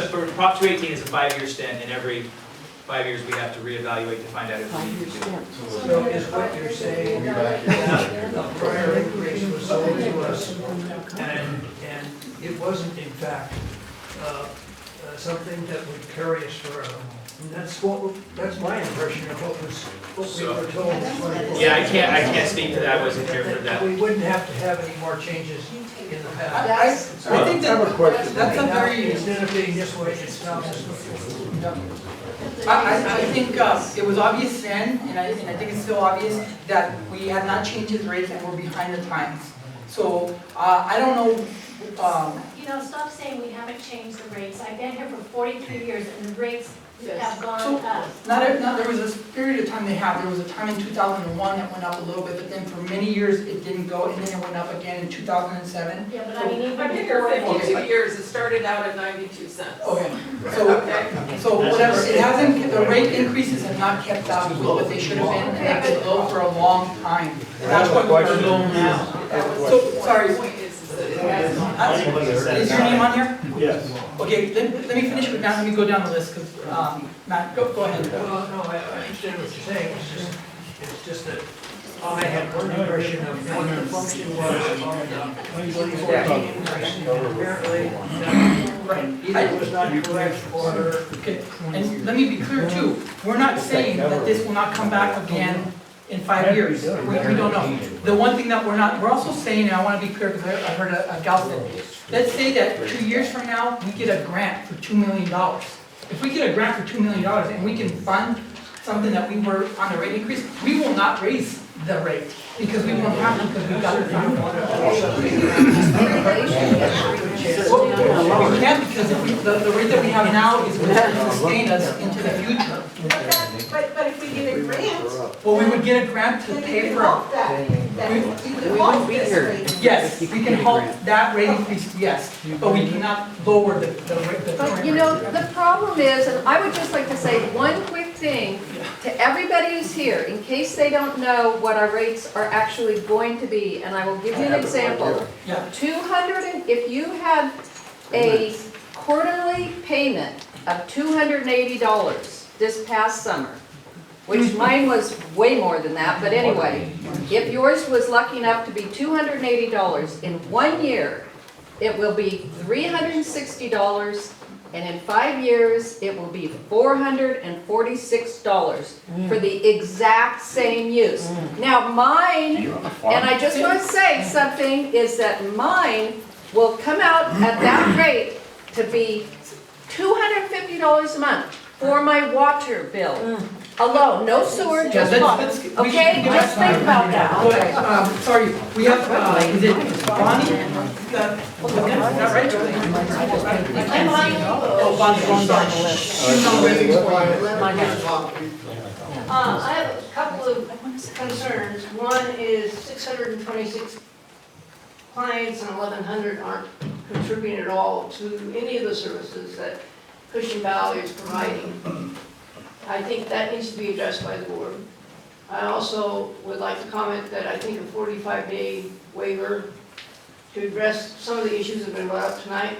for Prop 218 is a 5-year stint, and every 5 years we have to reevaluate to find out if we need to do it. So is what you're saying that the prior increase was sold to us, and it wasn't in fact something that would carry us forever? And that's my impression of what we were told. Yeah, I can't speak to that. I wasn't here for that. We wouldn't have to have any more changes in the past. I think I have a question. that's a very, Instead of being this way, it's now this way. I think it was obvious then, and I think it's still obvious, that we had not changed his rates and we're behind the times. So, I don't know, You know, stop saying we haven't changed the rates. I've been here for 43 years and the rates have gone up. there was a period of time there was a time in 2001 that went up a little bit, but then for many years it didn't go, and then it went up again in 2007. Yeah, but I mean, even I've been here before. 52 years, it started out at 92 cents. Okay, so whatever, it hasn't, the rate increases have not kept up with what they should have been, and that's been low for a long time. And that's why we're low now. So, sorry, The point is that it has. is your name on here? Yes. Okay, let me finish with Matt, let me go down the list, because, Matt, go ahead. Well, no, I understand what you're saying, it's just that I had one impression of what the function was on the 2014 increase, and apparently either was not correct or. Okay, and let me be clear too, we're not saying that this will not come back again in 5 years. We don't know. The one thing that we're also saying, and I want to be clear because I heard a gal say, let's say that 2 years from now, we get a grant for $2 million. If we get a grant for $2 million and we can fund something that we were on the rate increase, we will not raise the rate because we won't have to because we got the fund. We can't because if the rate that we have now is going to sustain us into the future. But if we get a grant, Well, we would get a grant to then we pay can for halt that. You can halt this rate. Yes, we can halt that rate increase, yes, but we cannot lower the rate. But you know, the problem is, and I would just like to say one quick thing to everybody who's here, in case they don't know what our rates are actually going to be, and I will give you an example. Yeah. 200, if you had a quarterly payment of $280 this past summer, which mine was way more than that, but anyway, if yours was lucky enough to be $280, in 1 year, it will be $360, and in 5 years, it will be $446 for the exact same use. Now mine, and I just want to say something, is that mine will come out at that rate to be $250 a month for my water bill alone, no sewer, just water. Okay, just think about that. Okay, sorry, we have, is it Bonnie? Is that right? I'm Bonnie. Oh, Bonnie's on the list. She's on the I have a couple of concerns. One is 626 clients and 1,100 aren't contributing at all to any of the services that Cushing Valley is providing. I think that needs to be addressed by the board. I also would like to comment that I think a 45-day waiver to address some of the issues that have been brought up tonight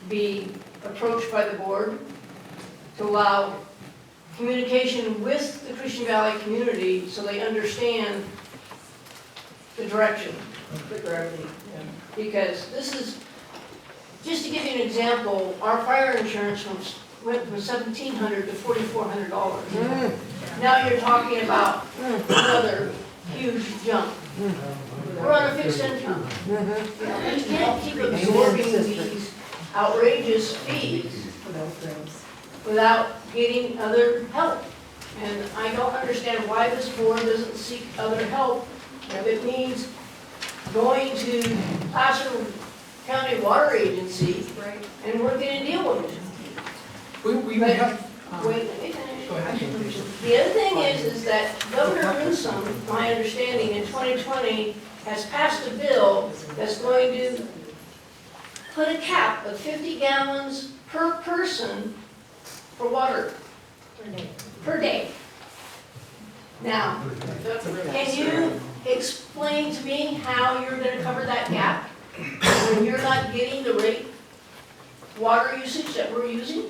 be approached by the board to allow communication with the Cushing Valley community so they understand the direction. Because this is, just to give you an example, our fire insurance went from $1,700 to $4,400. Now you're talking about another huge jump. We're on a fixed income. You can't keep absorbing these outrageous fees without getting other help. And I don't understand why this board doesn't seek other help if it means going to Placer County Water Agency and working a deal with it. We have, Wait, let me finish. go ahead. The other thing is that Governor Newsom, my understanding, in 2020, has passed a bill that's going to put a cap of 50 gallons per person for water per day. Now, can you explain to me how you're going to cover that gap when you're not getting the rate water usage that we're using?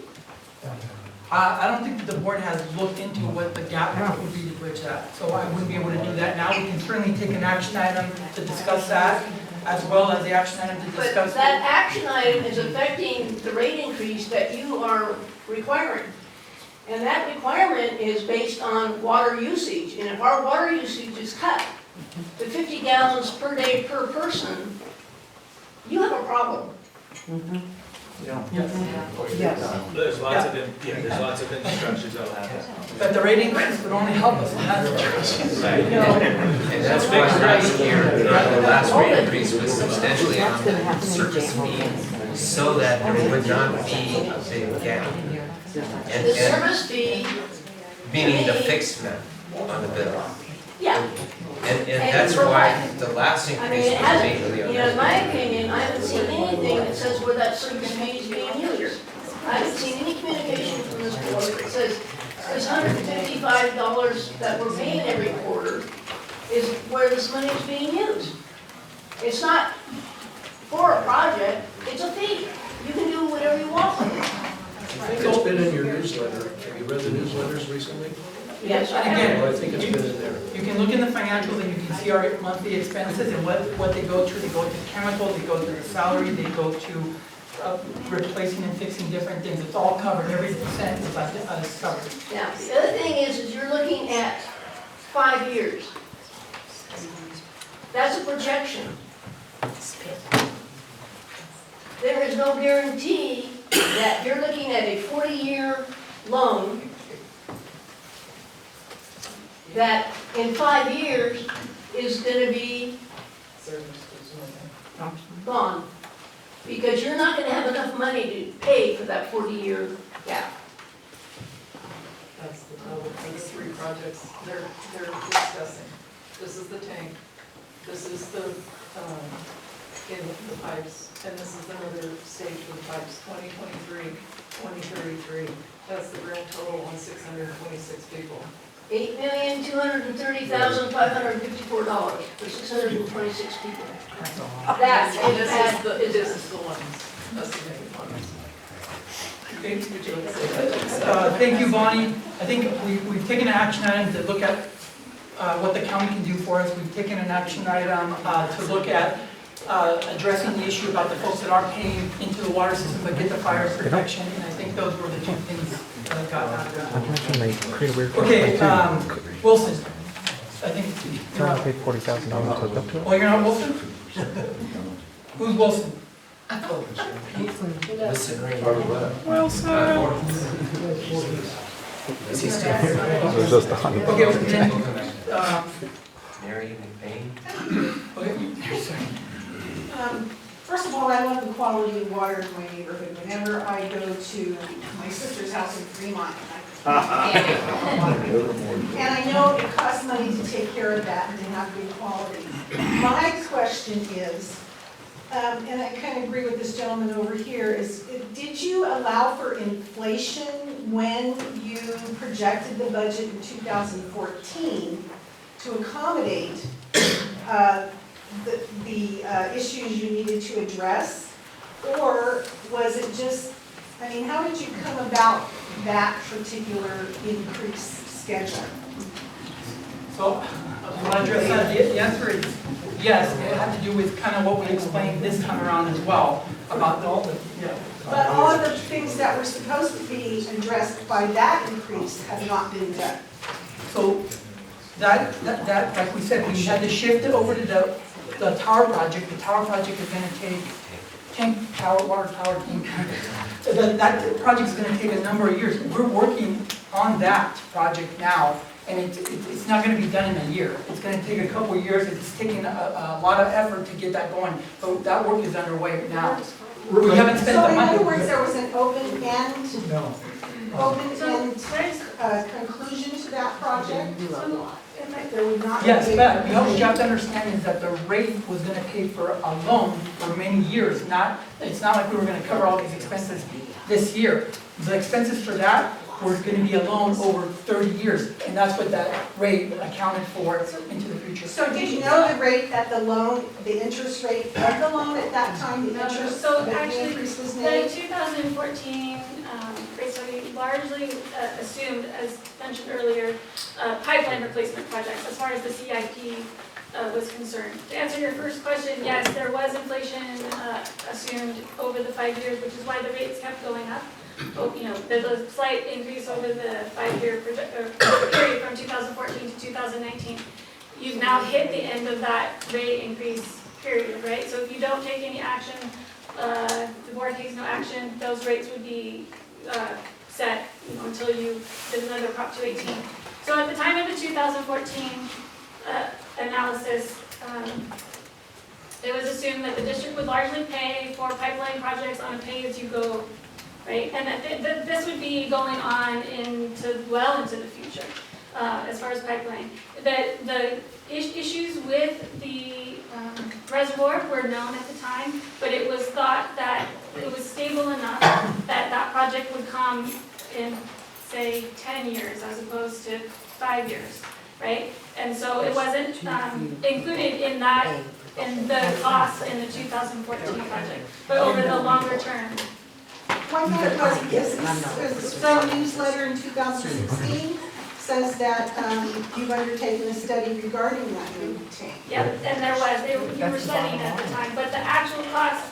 I don't think that the board has looked into what the gap would be to bridge that, so I wouldn't be able to do that now. We can certainly take an action item to discuss that, as well as the action item to But discuss. that action item is affecting the rate increase that you are requiring. And that requirement is based on water usage. And if our water usage is cut to 50 gallons per day per person, you have a problem. There's lots of, there's lots of infrastructures that'll happen. But the rate increase would only help us, and that's, Right. And that's why last year, the last rate increase was substantially on the surface fee, so that there would not be a big gap. The And service fee, meaning the fixed amount on the bill. yeah, And that's why the last I mean, increase it was hasn't, majorly on in that. my opinion, I haven't seen anything that says where that service fee is being used. I haven't seen any communication from this board that says this $155 that we're paying every quarter is where this money is being used. It's not for a project, it's a fee. You can do whatever you want with it. I think it's been in your newsletter. Have you read the newsletters recently? Yes, I Again, have. Well, I think it's been in there. you can look in the financials and you can see our monthly expenses and what they go to. They go to chemicals, they go to the salary, they go to replacing and fixing different things. It's all covered, every cent is covered. Now, the other thing is you're looking at 5 years. That's a projection. There is no guarantee that you're looking at a 40-year loan that in 5 years is gonna be gone. Because you're not gonna have enough money to pay for that 40-year gap. That's the total for the 3 projects they're discussing. This is the tank, this is the pipes, and this is another stage for the pipes, 2023, 2033. That's the grand total on 626 people. $8,230,554 for 626 people. That's, That this is is the, this is the ones, estimated ones. Thank you, Bonnie. I think we've taken an action item to look at what the county can do for us. We've taken an action item to look at addressing the issue about the folks that are paying into the water system but get the fire protection. And I think those were the 2 things that I got out of that. Okay, Wilson. I think you're up. paid $40,000 to hook up to it. Oh, you're not Wilson? Who's Wilson? Listen, right. Is he still here? It was just 100. Okay, then, Mary McBain? okay, sorry. First of all, I love the quality of water in my neighborhood. Whenever I go to my sister's house in Fremont, and I know it costs money to take care of that and to have good quality. My question is, and I kind of agree with this gentleman over here, is did you allow for inflation when you projected the budget in 2014 to accommodate the issues you needed to address? Or was it just, I mean, how did you come about that particular increase schedule? So, I want to address that. The answer is yes. It had to do with kind of what we explained this time around as well, about all the, yeah. But all of the things that were supposed to be addressed by that increase have not been done. So, that, like we said, we had to shift it over to the tower project. The tower project is going to take water tower tank. That project's going to take a number of years. We're working on that project now, and it's not going to be done in a year. It's going to take a couple of years. It's taking a lot of effort to get that going, but that work is underway now. We haven't spent So the in money. other words, there was an open-end conclusion to that project? There would not be. Yes, but what you have to understand is that the rate was going to pay for a loan for many years. It's not like we were going to cover all these expenses this year. The expenses for that we're gonna be a loan over 30 years, and that's what that rate accounted for into the future. So did you know the rate that the loan, the interest rate of the loan at that time, the No, interest, so the actually, increase was The made? 2014 rate study largely assumed, as mentioned earlier, pipeline replacement projects as far as the CIP was concerned. To answer your first question, yes, there was inflation assumed over the 5 years, which is why the rates kept going up. Oh, you know, there's a slight increase over the 5-year period from 2014 to 2019. You've now hit the end of that rate increase period, right? So if you don't take any action, the board takes no action, those rates would be set, you know, until you did another Prop 218. So at the time of the 2014 analysis, it was assumed that the district would largely pay for pipeline projects on a pay-as-you-go, right? And that this would be going on well into the future, as far as pipeline. The issues with the reservoir were known at the time, but it was thought that it was stable enough that that project would come in, say, 10 years as opposed to 5 years, right? And so it wasn't included in the cost in the 2014 project, but over the longer term. One thing it was, because the newsletter in 2016 says that you've undertaken a study regarding that new tank. Yep, and there was, you were studying at the time, but the actual cost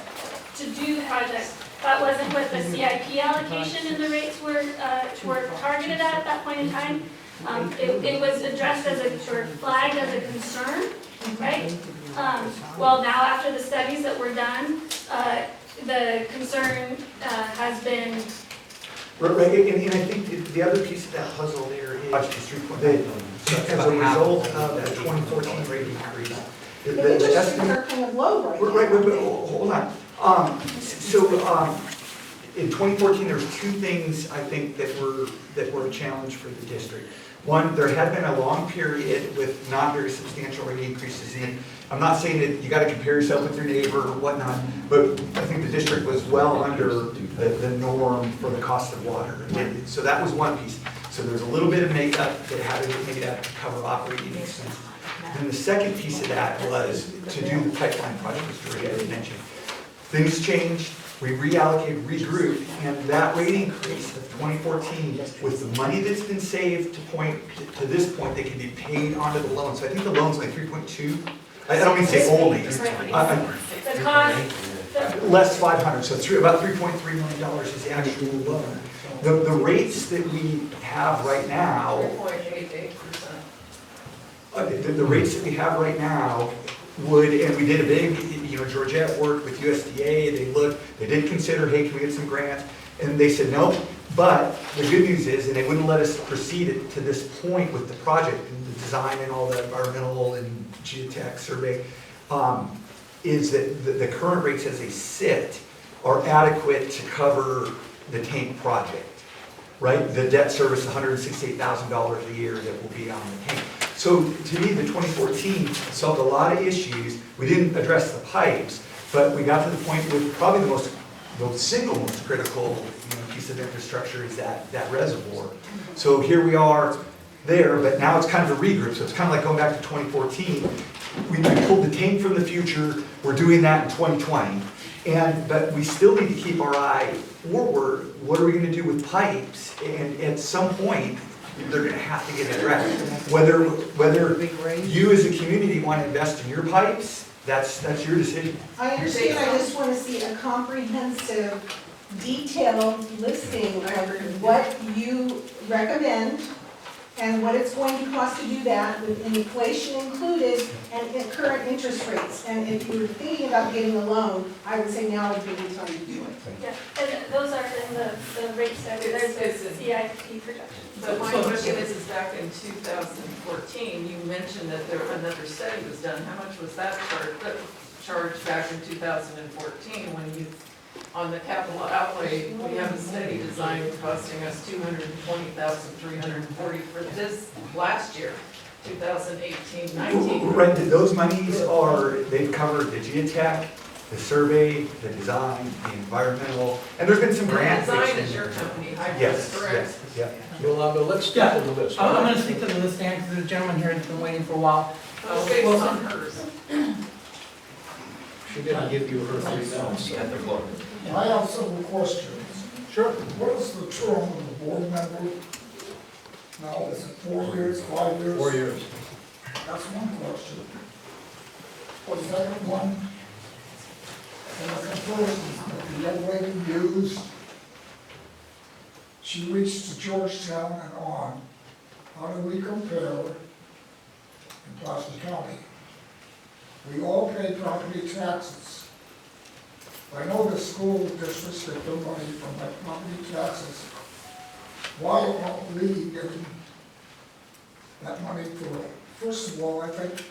to do the project, that wasn't what the CIP allocation and the rates were targeted at that point in time. It was addressed as or flagged as a concern, right? Well, now after the studies that were done, the concern has been. Right, and I think the other piece of that puzzle there is that as a result of the 2014 rate increase, The interest rates are kind of low right now. Right, but hold on. In 2014, there was two things I think that were a challenge for the district. One, there had been a long period with not very substantial rate increases in. I'm not saying that you got to compare yourself with your neighbor or whatnot, but I think the district was well under the norm for the cost of water. And so that was one piece. So there's a little bit of makeup that had to get made up to cover operating expenses. And the second piece of that was to do the pipeline project, which Ray already mentioned. Things changed, we reallocated, regrouped, and that rate increase of 2014, with the money that's been saved to this point, they can be paid onto the loan. So I think the loan's like 3.2. I don't mean to say only. The cost. Less 500, so about $3.3 million is the actual loan. The rates that we have right now, 3.88%. the rates that we have right now would, and we did a big, Georgette worked with USDA, they did consider, hey, can we get some grants? And they said no, but the good news is, and they wouldn't let us proceed to this point with the project, and the design and all the environmental and geotech survey, is that the current rates as they sit are adequate to cover the tank project, right? The debt service, $168,000 a year that will be on the tank. So to me, the 2014 solved a lot of issues. We didn't address the pipes, but we got to the point with probably the single most critical piece of infrastructure is that reservoir. So here we are there, but now it's kind of a regroup. So it's kind of like going back to 2014. We pulled the tank from the future. We're doing that in 2020. But we still need to keep our eye forward. What are we going to do with pipes? And at some point, they're going to have to get addressed. Whether you as a community want to invest in your pipes, that's your decision. I understand, I just want to see a comprehensive, detailed listing of what you recommend and what it's going to cost to do that, with inflation included and in current interest rates. And if you're thinking about getting a loan, I would say now would be the time to do it. Yeah, and those are in the rate study, there's the CIP projection. But my question is back in 2014, you mentioned that another study was done. How much was that charged back in 2014 when you, on the capital outlay, we have a study designed costing us $220,340 for this last year, 2018-19? Right, those monies they've covered the geotech, the survey, the design, the environmental, and there's been some grants. Design is your company, Yes, correct? yes, yeah. Yolanda, let's stick Yeah, to the list. I'm gonna stick to the list, Dan, because there's a gentleman here that's been waiting for a while. Let's based on hers. She didn't give you her 3 minutes. At the floor. I have several questions. Sure. What is the term of the board member? Now, is it 4 years, 5 years? 4 years. That's one question. For the second one, and the comparison that the young lady used, she reached to Georgetown and on. How do we compare in Placer County? We all pay property taxes. I know the school districts get their money from their property taxes. Why aren't we getting that money for, first of all, I think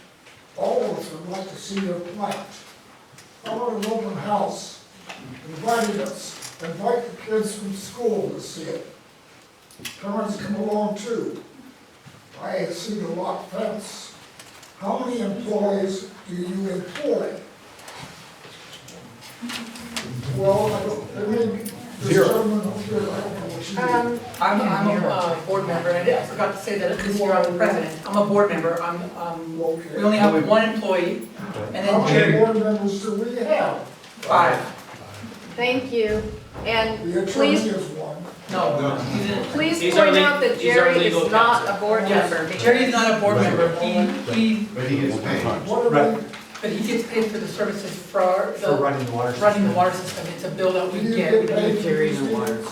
all of us would like to see their plant. How about an open house, inviting us, invite the kids from school to see it. Parents come along too. I see the lot fence. How many employees do you employ? Well, I mean, this gentleman over here, I don't know what you do. I'm a board member, and I forgot to say that this year I'm the president. I'm a board member, we only have one employee, and How then many Jerry, board members do we have? 5. Thank you. And The attorney please, is one. No, he's in. please He's point our out that he's our Jerry legal is not counsel. a board member. Yes, Jerry's not a board member, he, But he gets paid. What are Right. we, but he gets paid for the services for For running the water system. running the water system. It's a bill that do we you get. get We don't paid get for these meetings?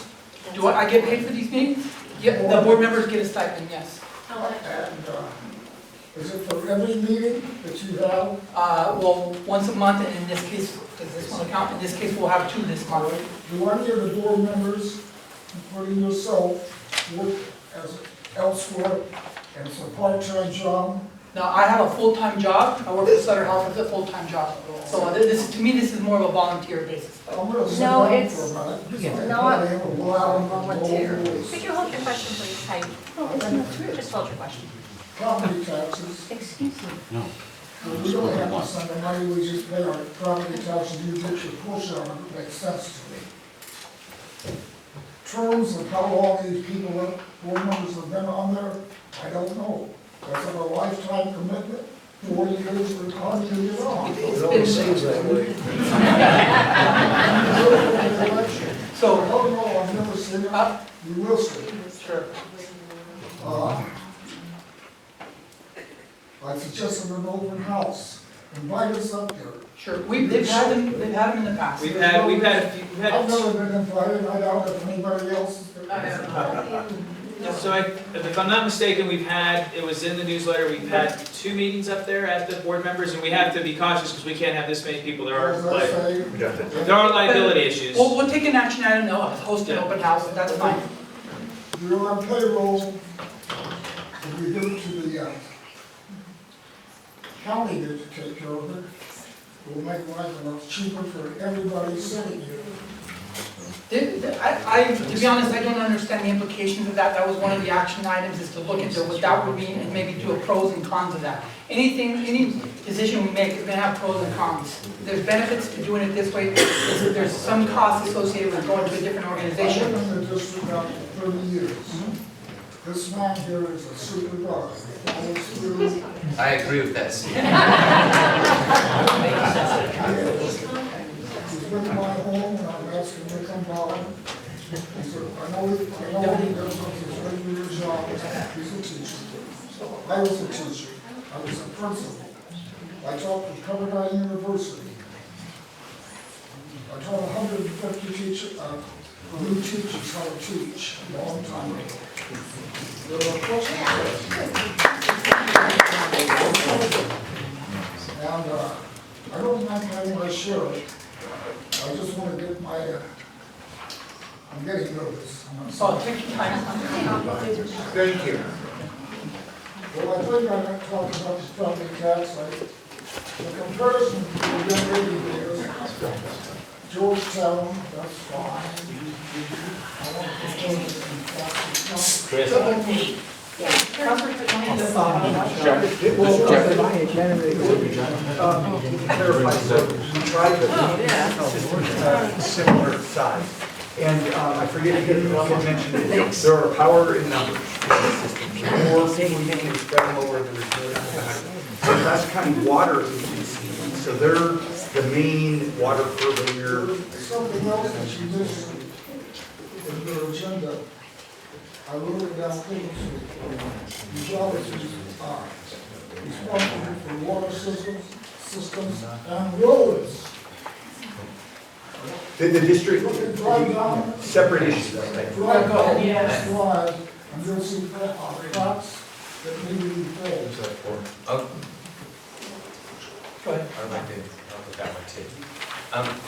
Do I get paid for these meetings? Yeah, the board members get a stipend, yes. How much? And, is it for every meeting that you have? Well, once a month, and in this case, does this one count? In this case, we'll have 2 this month. Do any of the board members, including yourself, work as elsewhere, and it's a part-time job? Now, I have a full-time job. I work for Sutter Health, it's a full-time job. So this, to me, this is more of a volunteer basis. I'm gonna sit No, down it's for a minute. because I not can't have a while and volunteer. go over Could you hold your question, please, Heidi? Just hold your question. property taxes. Excuse me. We don't have to send the money, we just pay our property taxes, you get your portion of it, it makes sense to me. Terms of how long these people, board members have been on there, I don't know. Is it a lifetime commitment? 40 years, or how do you get on? It always seems that way. So, I don't know, I've never seen it, you will see it. sure. I suggested an open house, invite us up there. Sure, they've had them in the past. We've had a few, I've never been invited, I doubt if anybody else has been. so if I'm not mistaken, it was in the newsletter, we've had 2 meetings up there at the board members, and we have to be cautious because we can't have this many people. There As I say, liability issues. We'll take an action item, no, host an open house, that's fine. you're on payroll, if you give it to the county to take care of it, it will make life a lot cheaper for everybody sitting here. To be honest, I don't understand the implications of that. That was one of the action items, is to look into what that would mean and maybe do a pros and cons of that. Any decision we make is gonna have pros and cons. There's benefits to doing it this way, there's some costs associated with going to a different I've organization. been in the district now for 30 years. This man here is a supervisor. Follows through. I agree with that, Steve. He's been to my home, and I'm asking him to come by. He said, I know he does his regular job, he's a teacher. I was a teacher, I was a principal. I taught at Pepperdine University. I taught 150 new teachers how to teach a long time ago. There are questions. And I don't mind having my share. I just want to get my, I'm getting nervous. So take your time. Thank you. Well, I think I'm not talking about the property tax. The comparison to the young lady there, Georgetown, that's fine. I want to propose it in fact. Chris. Councilor Tony, Clarify, so we tried the system similar size. And I forget if you mentioned it, there are power in numbers in the system. More people using it, spread them over, there's so that's kind of water agency. So they're the main water purveyor. Something else that you missed in your agenda, I wrote it down previously. The job is responsible for water systems and roads. The district, Drive down, separate issues. drive down this drive, and you'll see cracks that need to be filled. Oh, go ahead. I would like to help with that one too.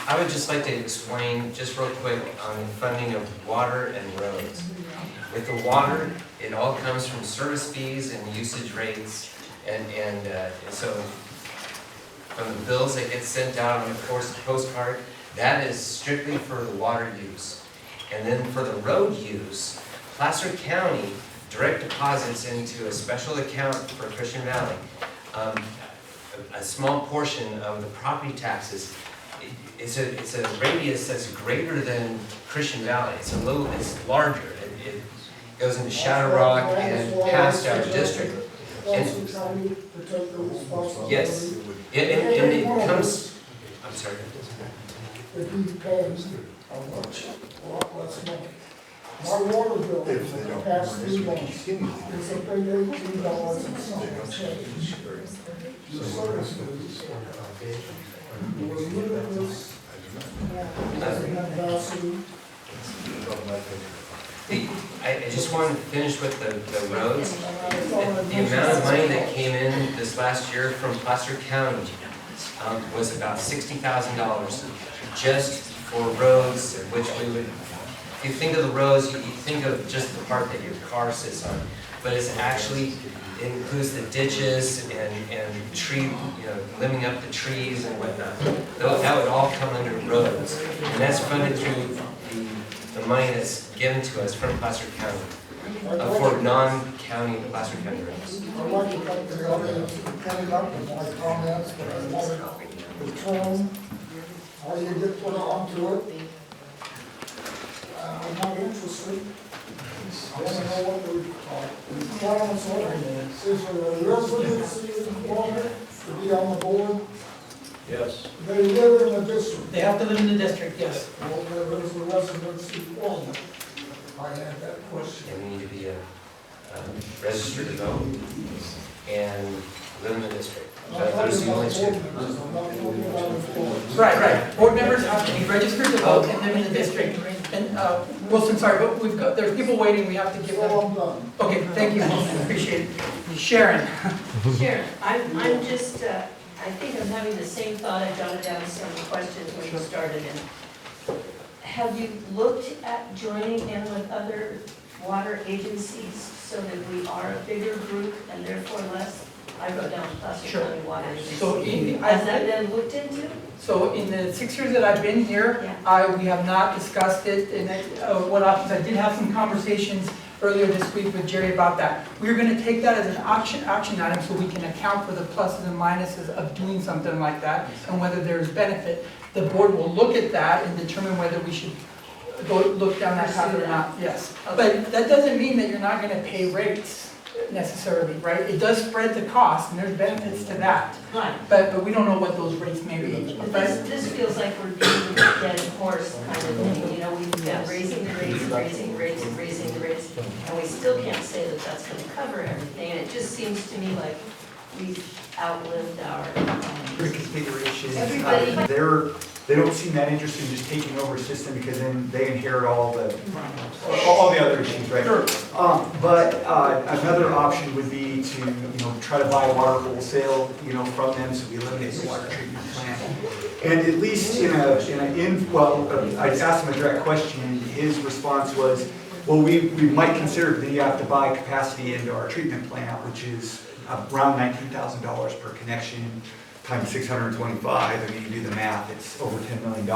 I would just like to explain, just real quick, on the funding of water and roads. With the water, it all comes from service fees and usage rates, and so from the bills that get sent out on the postcard, that is strictly for the water use. And then for the road use, Placer County direct deposits into a special account for Christian Valley. A small portion of the property taxes, it's a radius that's greater than Christian Valley. It's larger. It goes into Shadow Rock and past our district. And yes, and it comes, I'm sorry. If he pays a lot less money. My water bill is past 3 months, it's a big $18 and some change. The service fees was limitless, capacity. I just wanted to finish with the roads. The amount of money that came in this last year from Placer County was about $60,000 just for roads, which we would, if you think of the roads, you think of just the part that your car sits on. But it's actually, it includes the ditches and tree, limbing up the trees and whatnot. That would all come under roads. And that's funded through the money that's given to us from Placer County for non-county Placer County roads. I'd like to thank the audience for coming up with my comments, but I wanted the tone, how you get put onto it. I'm not interested. I want to know what the requirements are. Is there a residency requirement to be on the board? Yes. They live in the district. They have to live in the district, yes. Well, there is a residency requirement. I had that question. And we need to be a registered to vote and live in the district. Those are the only two. Right. Board members have to be registered to vote and live in the district. And, Wilson, sorry, but there's people waiting, we have to give them. So I'm done. Okay, thank you, Wilson, appreciate it. Sharon. Sharon, I'm just, I think I'm having the same thought. I jotted down some questions when you started. And have you looked at joining in with other water agencies so that we are a bigger group and therefore less? I wrote down Placer County Water Agency. So Has that been looked into? So in the 6 years that I've been here, we have not discussed it, and what options. I did have some conversations earlier this week with Jerry about that. We're going to take that as an action item so we can account for the pluses and minuses of doing something like that and whether there's benefit. The board will look at that and determine whether we should go look down that path or not. Yes, but that doesn't mean that you're not going to pay rates necessarily, right? It does spread the cost, and there's benefits to that. Right. But we don't know what those rates may be. This feels like we're beating a dead horse kind of thing. We've been raising the rates, raising the rates, and we still can't say that that's going to cover everything. And it just seems to me like we've outlived our Reconfiguration. They don't seem that interested in just taking over a system because then they inherit all the other issues, right? Sure. But another option would be to try to buy water wholesale from them, so we eliminate the water treatment plant. And at least I asked him a direct question. His response was, well, we might consider, but then you have to buy capacity into our treatment plant, which is around $19,000 per connection. Times 625, I mean, you do the math, it's over $10 million.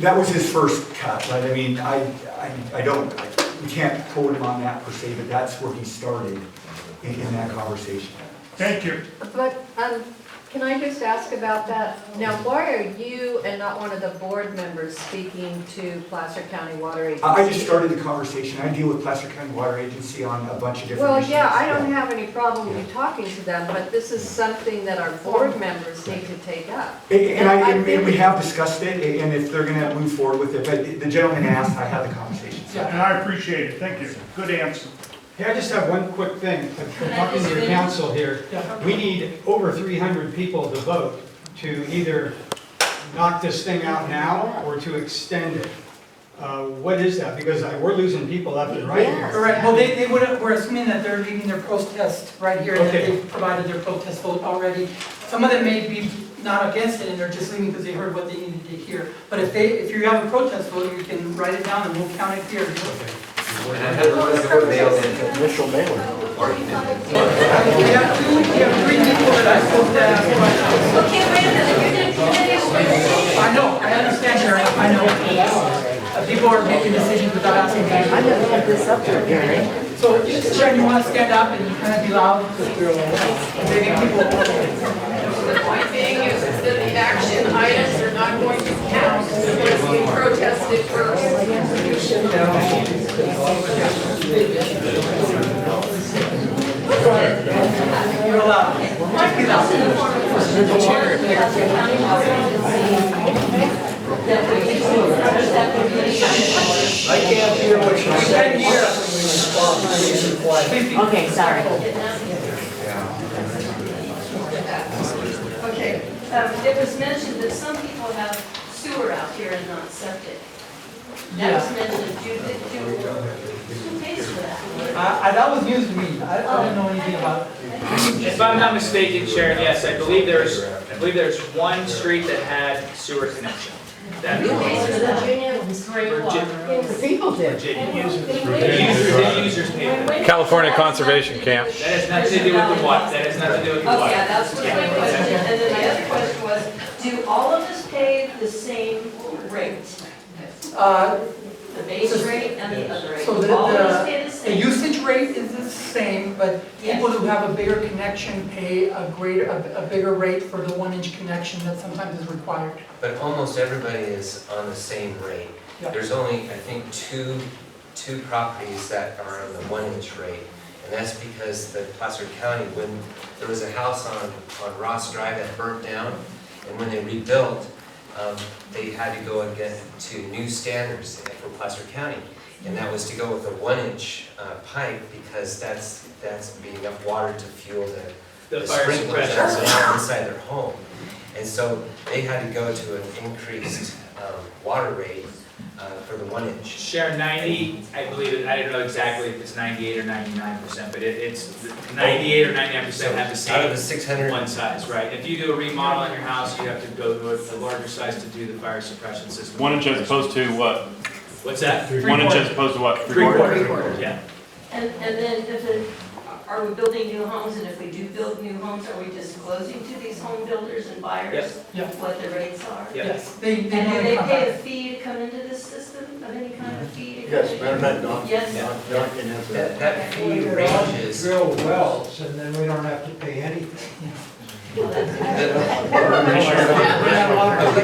That was his first cut, but I mean, we can't quote him on that per se, but that's where he started in that conversation. Thank you. But, can I just ask about that? Now, why are you and not one of the board members speaking to Placer County Water Agency? I just started the conversation. I deal with Placer County Water Agency on a bunch of different Well, issues. yeah, I don't have any problem with you talking to them, but this is something that our board members need to take up. And we have discussed it, and if they're gonna move forward with it, but the gentleman asked, I had the conversation. And I appreciate it, thank you. Good answer. Hey, I just have one quick thing, from talking to your council here. We need over 300 people to vote to either knock this thing out now or to extend it. What is that? Because we're losing people left and right here. All right, well, they would, we're assuming that they're leaving their protest right here, that Okay. they've provided their protest vote already. Some of them may be not against it and they're just leaving because they heard what they needed to hear. But if you have a protest vote, you can write it down and we'll count it here. And I had one mail in. Initial mailer. We have three people that I spoke to ask questions. Okay, wait a minute, you're gonna continue with. I know, I understand, Sharon, I know. People are making decisions without asking. I never had this up there, Gary. So, Sharon, you want to stand up and you kind of be loud? Maybe people. The point being is that the action items are not going to count unless we protested first. You're allowed. Just be loud. I can't hear what you're saying. Okay, sorry. Okay, It was mentioned that some people have sewer out here and not septic. That was mentioned, who pays for that? That was news to me. I didn't know anything about it. If I'm not mistaken, Sharon, yes, I believe there's one street that had sewer connection. That The people did. The users paid. California Conservation Camp. That has nothing to do with the water, that has nothing to do with the Oh, water. yeah, that's what my question, and then the other question was, do all of us pay the same rate? The base rate and the other rate? So All of us pay the the same? usage rate is the same, but people who have a bigger connection pay a bigger rate for the 1-inch connection that sometimes is required. But almost everybody is on the same rate. Yeah. There's only, I think, two properties that are on the 1-inch rate. And that's because the Placer County, when there was a house on Ross Drive that burnt down, and when they rebuilt, they had to go and get to new standards for Placer County. And that was to go with a 1-inch pipe because that's be enough water to fuel The the fire sprinklers suppression. that are inside their home. And so they had to go to an increased water rate for the 1-inch. Sharon, 90, I believe, I don't know exactly if it's 98 or 99%, but it's 98 or 99% have the Out of the same 600, one size, right? If you do a remodel on your house, you have to go to a larger size to do the fire suppression system. 1 inch as opposed to what? What's that? 1 inch as opposed to what? Three-quarter, yeah. And then are we building new homes, and if we do build new homes, are we disclosing to these home builders and buyers Yep. what the rates are? Yeah. Yes, they And do normally they come pay back. a fee to come into this system, of any kind of fee? to Yes, come in? better not. Yes. that fee ranges. Drill wells, and then we don't have to pay anything. Well, that's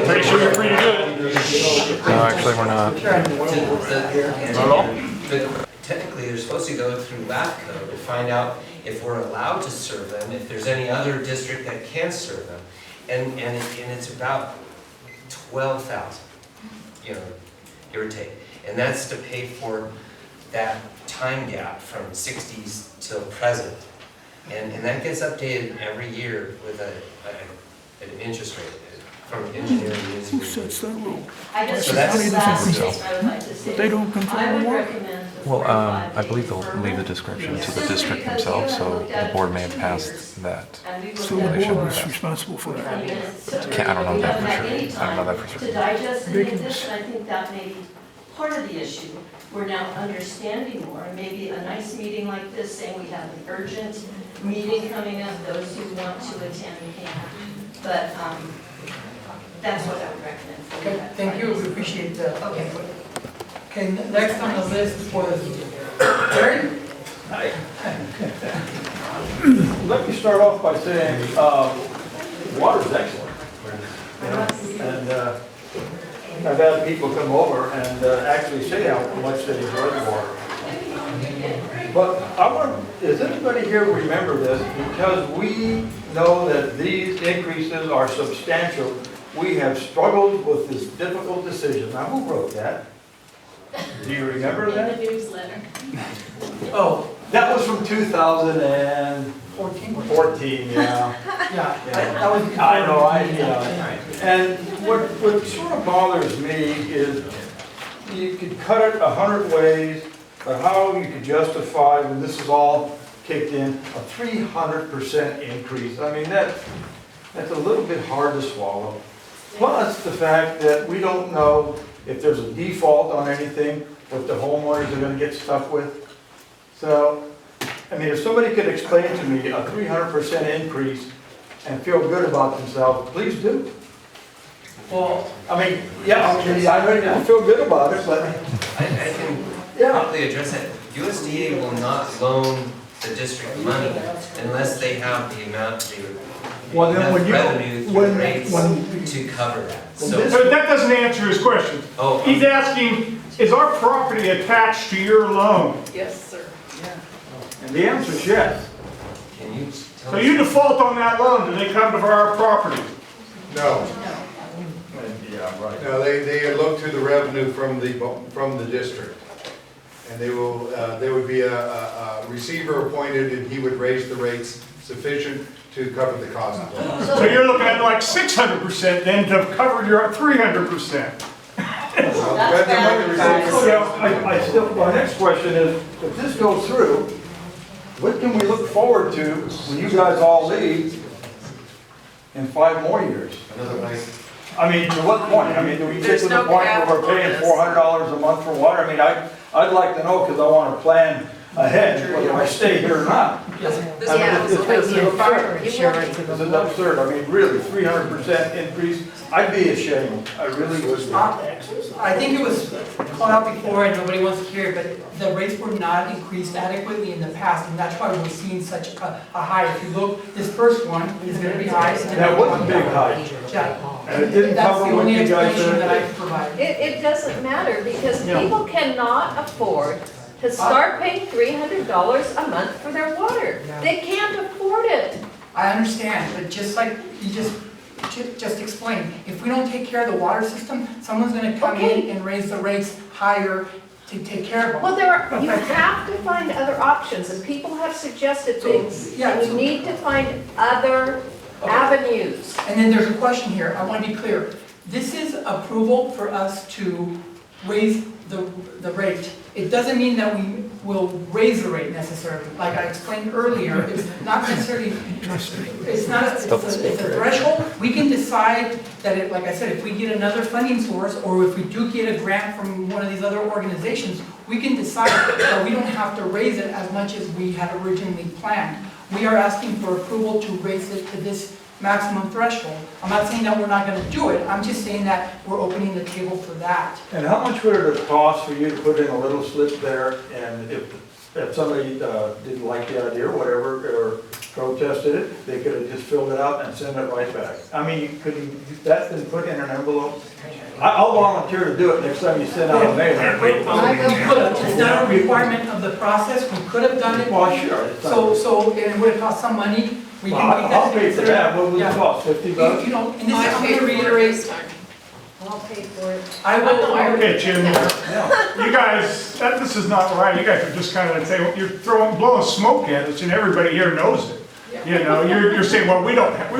Pretty sure you're free to do it. No, actually, we're not. Technically, they're supposed to go through LAFCO to find out if we're allowed to serve them, if there's any other district that can serve them. And it's about 12,000, you know, give or take. And that's to pay for that time gap from 60s till present. And that gets updated every year with an interest rate from engineering. Who sets that rule? I guess So that's- the last thing I would like to say. They don't control I would the water. recommend the Well, 45 I believe they'll permit leave the description to the simply district because themselves, we so haven't looked at the it board for may have 2 passed years, that. and we've So looked the at it board for is responsible for that. 20 minutes. I don't know We that haven't for had sure. any I don't know that for time sure. to digest any of this, Ridiculous. and I think that may be part of the issue. We're now understanding more, and maybe a nice meeting like this, saying we have an urgent meeting coming up, those who want to attend can. But that's what I would recommend. Okay, thank you, we appreciate the input. Okay, next on the list was Gary? Let me start off by saying, water's excellent. You know, and I've had people come over and actually say how much they enjoy the water. But I want, does anybody here remember this? Because we know that these increases are substantial. We have struggled with this difficult decision. Now, who wrote that? Do you remember that? In the newsletter. Oh, That was from 2014, 14. yeah. Yeah, that was. I know, and what sort of bothers me is you could cut it 100 ways, but how you could justify when this is all kicked in, a 300% increase. I mean, that's a little bit hard to swallow. Plus the fact that we don't know if there's a default on anything, what the homeowners are gonna get stuck with. So, I mean, if somebody could explain to me a 300% increase and feel good about themselves, please do. Well, I mean, yeah, I know you feel good about it, but I can probably address that. USDA will not loan the district money unless they have the amount, well, then enough when you, revenue through rates to cover that. So, But that doesn't answer his question. oh, He's asking, is our property attached to your loan? Yes, sir. and the answer is yes. can you tell So us? you default on that loan, do they come to our property? No, Yeah, right. no, they look to the revenue from the district. And they will, there would be a receiver appointed and he would raise the rates sufficient to cover the cost of it. So you're looking at like 600% then to cover your 300%. I still, my next question is, if this goes through, what can we look forward to when you guys all leave in 5 more years? Another nice. I mean, to what point? I mean, do we get There's to the no point where cap we're on paying this. $400 a month for water? I mean, I'd like to know, because I want to plan ahead, whether I stay here or not. This I mean, proposal it's makes you absurd. Insurance. This is absurd. I mean, really, 300% increase, I'd be ashamed. I really would. I think it was called out before and nobody wants to hear it, but the rates were not increased adequately in the past, and that's why we're seeing such a high. If you look, this first one is gonna be high. and then That was a big hike. Yeah. And it didn't That's cover the what only you guys explanation that I said. can provide. It doesn't matter because No. people cannot afford to start paying $300 a month for their water. They can't afford it. I understand, but just like you just explained, if we don't take care of the water system, someone's gonna come in and raise the rates higher to take care of them. Well, you have to find other options and people have suggested things. yeah, And you so- need to find other avenues. And then there's a question here, I want to be clear. This is approval for us to raise the rate. It doesn't mean that we will raise the rate necessarily. Like I explained earlier, it's not necessarily, it's a threshold. We can decide that, like I said, if we get another funding source, or if we do get a grant from one of these other organizations, we can decide that we don't have to raise it as much as we had originally planned. We are asking for approval to raise it to this maximum threshold. I'm not saying that we're not gonna do it, I'm just saying that we're opening the table for that. And how much would it cost for you to put in a little slip there, and if somebody didn't like the idea or whatever, or protested it, they could have just filled it out and sent it right back? I mean, that's been put in an envelope? I'll volunteer to do it next time you send out a mailer. We could have, it's not a requirement of the process, we could have done it. Well, sure. it's not- So it would have cost some money. We Well, can take that I'll into pay for that, what would it Yeah. cost, $50? You know, and this I is, I'm paid gonna for it reiterate, this time. I'll pay for it. I will, Okay, Jim, you guys, this is not right. You guys are just kind of like saying, you're blowing smoke at us and everybody here knows it. You know, you're saying, well, we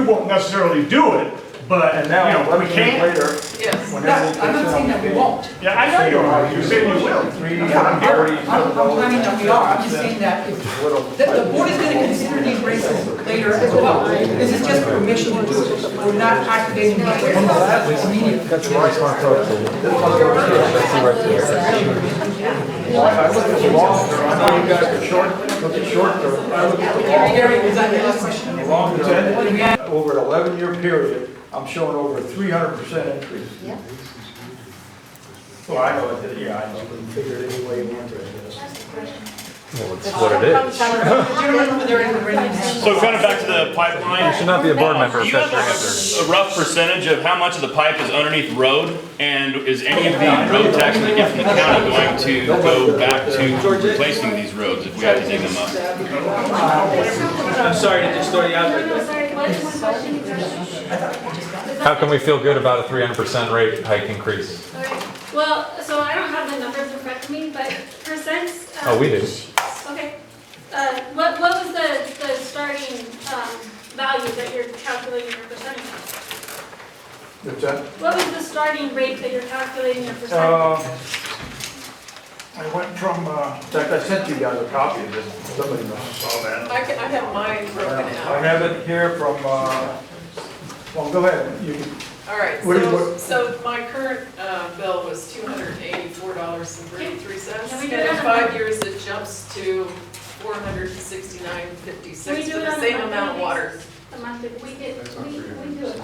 won't necessarily do it, but, And now, you know, we 11 years can't. later, Yes. when yeah, everything I'm kicks not in saying on that we the won't. Yeah, I know you are. You're saying you will. Yeah, I'm planning that we are, I'm just saying that if, the board is gonna consider these races later as well. This is just permission to do it, we're not activating the process immediately. That's the right one. I look at the long term, I know you guys are look at short term, I look at the long term. Gary, was that your last question? The long term, over an 11-year period, I'm showing over a 300% increase. Well, I know it, yeah, I know, you can figure it any way you want to, I guess. Well, it's what it is. Gentlemen over there in the red hand. So kind of back to the pipeline. You should not be a board member Do if you have that's your answer. a rough percentage of how much of the pipe is underneath road? And is any of the road tax that we get from the county going to go back to replacing these roads if we have to dig them up? I'm sorry to just throw you out there, No, but sorry, what question exactly? How can we feel good about a 300% rate hike increase? Okay, well, so I don't have the numbers in front of me, but percents. Oh, we do. Okay, what was the starting, value that you're calculating your percentage on? What's that? What was the starting rate that you're calculating your percentage? I went from, in fact, I sent you guys a copy of this, somebody must have saw that. I have mine broken I out. have it here from, well, go ahead, you can, All right, What is- so my current bill was $284.33. Can we do And in that? 5 years, it jumps to $469.56 Can we do for it the on a same monthly amount of water. basis? A monthly, we do it